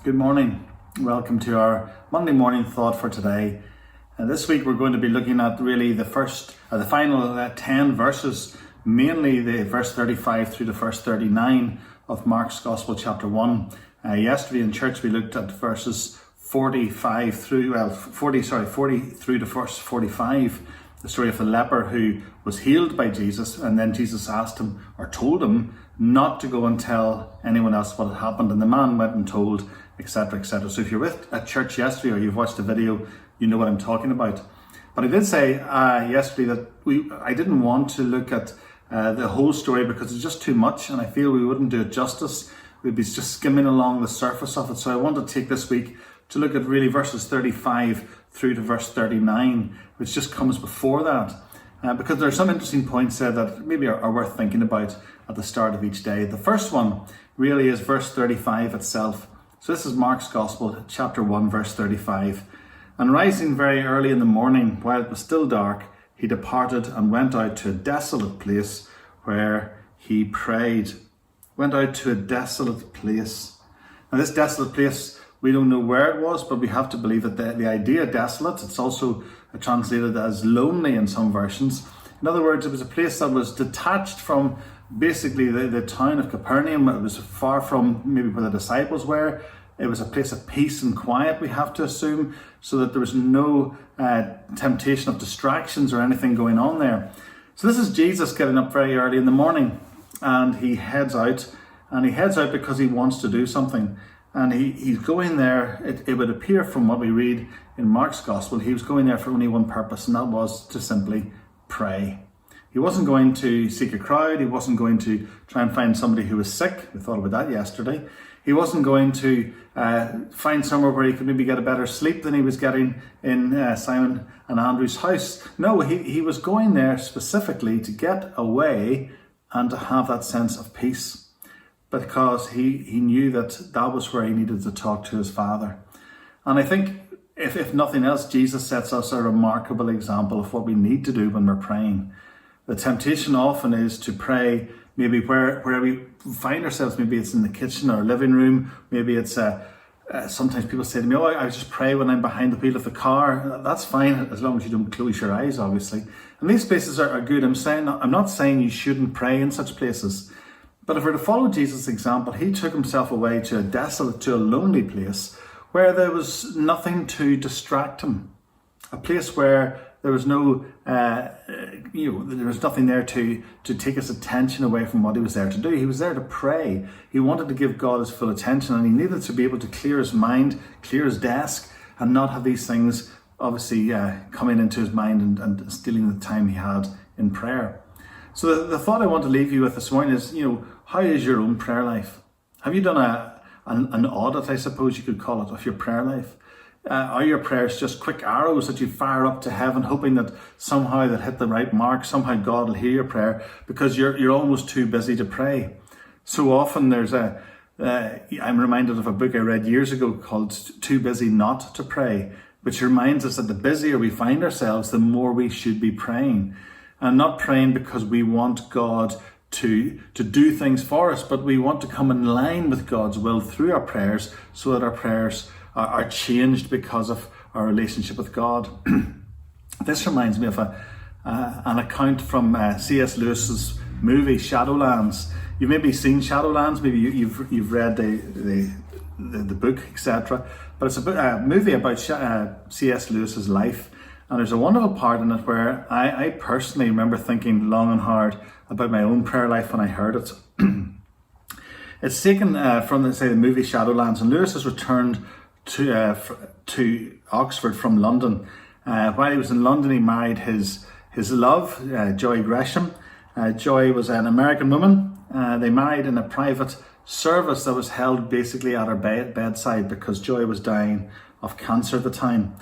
Good morning. Welcome to our Monday morning thought for today. This week we're going to be looking at really the final 10 verses, mainly the verse 35 through to verse 39 of Mark's Gospel chapter 1. Yesterday in church we looked at verses 40 through to verse 45, the story of the leper who was healed by Jesus, and then Jesus asked him, or told him, not to go and tell anyone else what had happened, and the man went and told, etc., etc. So if you're at church yesterday or you've watched the video, you know what I'm talking about. But I did say yesterday that I didn't want to look at the whole story because it's just too much, and I feel we wouldn't do it justice. We'd be just skimming along the surface of it. So I want to take this week to look at really verses 35 through to verse 39, which just comes before that. Because there are some interesting points there that maybe are worth thinking about at the start of each day. The first one really is verse 35 itself. So this is Mark's Gospel, chapter 1, verse 35. And rising very early in the morning, while it was still dark, he departed and went out to a desolate place where he prayed. Went out to a desolate place. Now this desolate place, we don't know where it was, but we have to believe that the idea desolate, it's also translated as lonely in some versions. In other words, it was a place that was detached from basically the town of Capernaum. It was far from maybe where the disciples were. It was a place of peace and quiet, we have to assume, so that there was no temptation of distractions or anything going on there. So this is Jesus getting up very early in the morning, and he heads out, because he wants to do something. And he's going there, it would appear from what we read in Mark's Gospel, he was going there for only one purpose, and that was to simply pray. He wasn't going to seek a crowd. He wasn't going to try and find somebody who was sick. We thought about that yesterday. He wasn't going to find somewhere where he could maybe get a better sleep than he was getting in Simon and Andrew's house. No, he was going there specifically to get away and to have that sense of peace, because he knew that was where he needed to talk to his Father. And I think if nothing else, Jesus sets us a remarkable example of what we need to do when we're praying. The temptation often is to pray maybe where we find ourselves. Maybe it's in the kitchen or living room. Maybe it's sometimes people say to me, I just pray when I'm behind the wheel of the car. That's fine, as long as you don't close your eyes, obviously. And these places are good. I'm not saying you shouldn't pray in such places. But if we're to follow Jesus' example, he took himself away to a lonely place where there was nothing to distract him. A place where there was there was nothing there to take his attention away from what he was there to do. He was there to pray. He wanted to give God his full attention, and he needed to be able to clear his mind, clear his desk, and not have these things obviously coming into his mind and stealing the time he had in prayer. So the thought I want to leave you with this morning is, how is your own prayer life? Have you done an audit, I suppose you could call it, of your prayer life? Are your prayers just quick arrows that you fire up to heaven, hoping that somehow they'll hit the right mark, somehow God will hear your prayer, because you're almost too busy to pray? So often there's I'm reminded of a book I read years ago called Too Busy Not to Pray, which reminds us that the busier we find ourselves, the more we should be praying. And not praying because we want God to do things for us, but we want to come in line with God's will through our prayers, so that our prayers are changed because of our relationship with God. This reminds me of an account from C.S. Lewis's movie Shadowlands. You've maybe seen Shadowlands, maybe you've read the book, etc. But it's a movie about C.S. Lewis's life. And there's a wonderful part in it where I personally remember thinking long and hard about my own prayer life when I heard it. It's taken from the movie Shadowlands, and Lewis has returned to Oxford from London. While he was in London, he married his love, Joy Gresham. Joy was an American woman. They married in a private service that was held basically at her bedside, because Joy was dying of cancer at the time.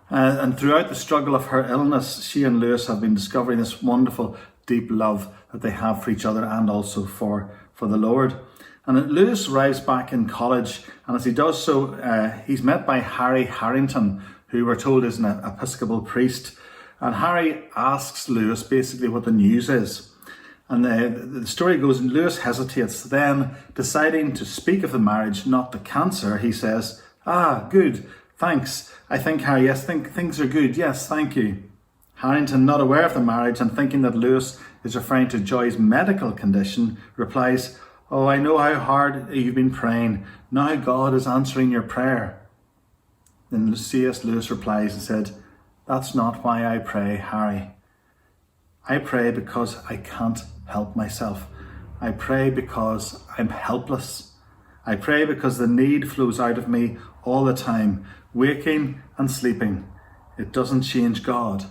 And throughout the struggle of her illness, she and Lewis have been discovering this wonderful, deep love that they have for each other, and also for the Lord. And Lewis arrives back in college, and as he does so, he's met by Harry Harrington, who we're told is an Episcopal priest. And Harry asks Lewis basically what the news is. And the story goes, Lewis hesitates, then deciding to speak of the marriage, not the cancer, he says, good, thanks. I think, Harry, yes, things are good. Yes, thank you. Harrington, not aware of the marriage and thinking that Lewis is referring to Joy's medical condition, replies, oh, I know how hard you've been praying. Now God is answering your prayer. Then C.S. Lewis replies and said, that's not why I pray, Harry. I pray because I can't help myself. I pray because I'm helpless. I pray because the need flows out of me all the time, waking and sleeping. It doesn't change God.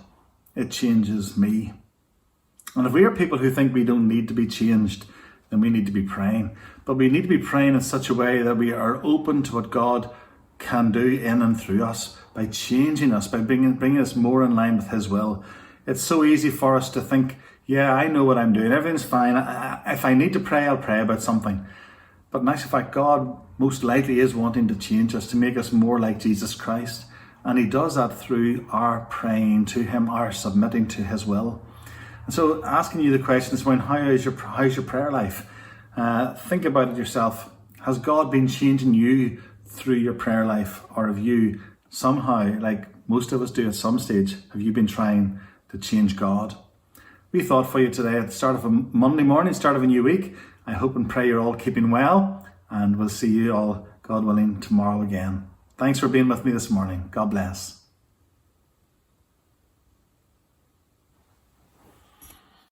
It changes me. And if we are people who think we don't need to be changed, then we need to be praying. But we need to be praying in such a way that we are open to what God can do in and through us by changing us, by bringing us more in line with His will. It's so easy for us to think, yeah, I know what I'm doing. Everything's fine. If I need to pray, I'll pray about something. But in actual fact, God most likely is wanting to change us, to make us more like Jesus Christ. And He does that through our praying to Him, our submitting to His will. And so asking you the question this morning, how's your prayer life? Think about it yourself. Has God been changing you through your prayer life? Or have you somehow, like most of us do at some stage, have you been trying to change God? We thought for you today at the start of a Monday morning, start of a new week. I hope and pray you're all keeping well, and we'll see you all, God willing, tomorrow again. Thanks for being with me this morning. God bless.